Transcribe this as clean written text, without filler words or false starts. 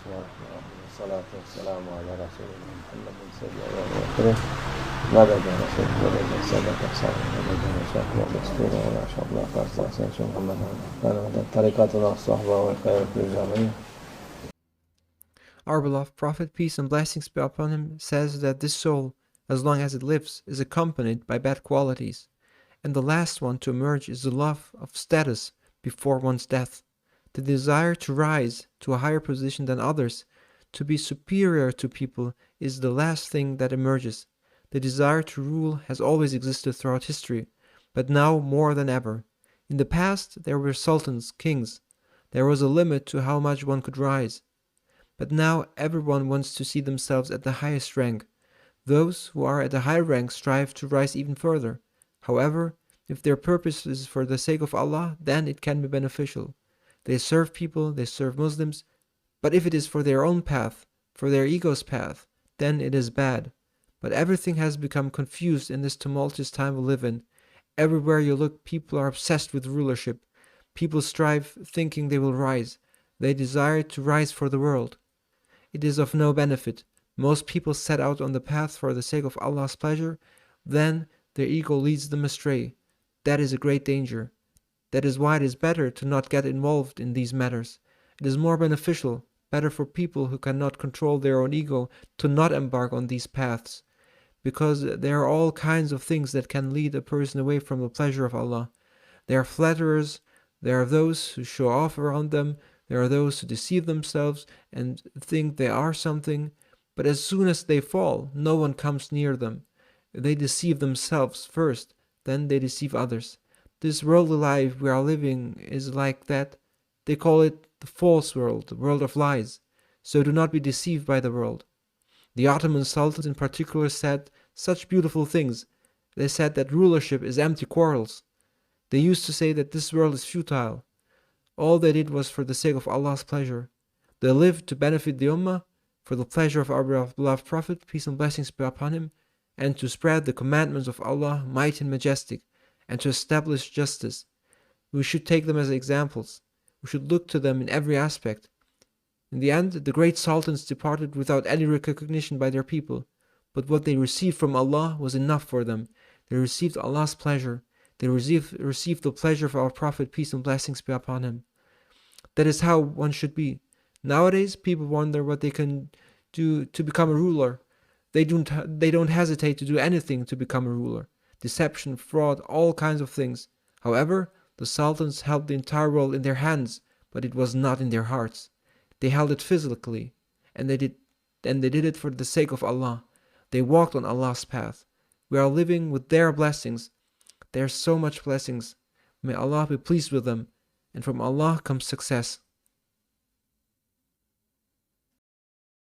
الله الرحمن والصلاة والسلام على رسولنا محمد سيد الأولين مدد رسول مدد سادة أحسان مدد شيخ وصحبه ونعشى الله قرص شيخ محمد أنا مدد طريقاتنا وصحبه والخير في الجميع. Our beloved Prophet, peace and blessings be upon him, says that this soul, as long as it lives, is accompanied by bad qualities, and the last one to emerge is the love of status before one's death. The desire to rise to a higher position than others, to be superior to people, is the last thing that emerges. The desire to rule has always existed throughout history, but now more than ever. In the past, there were sultans, kings. There was a limit to how much one could rise. But now everyone wants to see themselves at the highest rank. Those who are at a high rank strive to rise even further. However, if their purpose is for the sake of Allah, then it can be beneficial. They serve people, they serve Muslims, but if it is for their own path, for their ego's path, then it is bad. But everything has become confused in this tumultuous time we live in. Everywhere you look, people are obsessed with rulership. People strive thinking they will rise. They desire to rise for the world. It is of no benefit. Most people set out on the path for the sake of Allah's pleasure, then their ego leads them astray. That is a great danger. That is why it is better to not get involved in these matters. It is more beneficial, better for people who cannot control their own ego to not embark on these paths, because there are all kinds of things that can lead a person away from the pleasure of Allah. There are flatterers, there are those who show off around them, there are those who deceive themselves and think they are something, but as soon as they fall, no one comes near them. They deceive themselves first, then they deceive others. This worldly life we are living is like that. They call it the false world, the world of lies. So do not be deceived by the world. The Ottoman sultans in particular said such beautiful things. They said that rulership is empty quarrels. They used to say that this world is futile. All they did was for the sake of Allah's pleasure. They lived to benefit the Ummah, for the pleasure of our beloved Prophet, peace and blessings be upon him, and to spread the commandments of Allah, mighty and majestic, and to establish justice. We should take them as examples. We should look to them in every aspect. In the end, the great sultans departed without any recognition by their people, but what they received from Allah was enough for them. They received Allah's pleasure. They received the pleasure of our Prophet, peace and blessings be upon him. That is how one should be. Nowadays, people wonder what they can do to become a ruler. They don't hesitate to do anything to become a ruler. Deception, fraud, all kinds of things. However, the sultans held the entire world in their hands, but it was not in their hearts. They held it physically, and they did it for the sake of Allah. They walked on Allah's path. We are living with their blessings. There are so much blessings. May Allah be pleased with them, and from Allah comes success.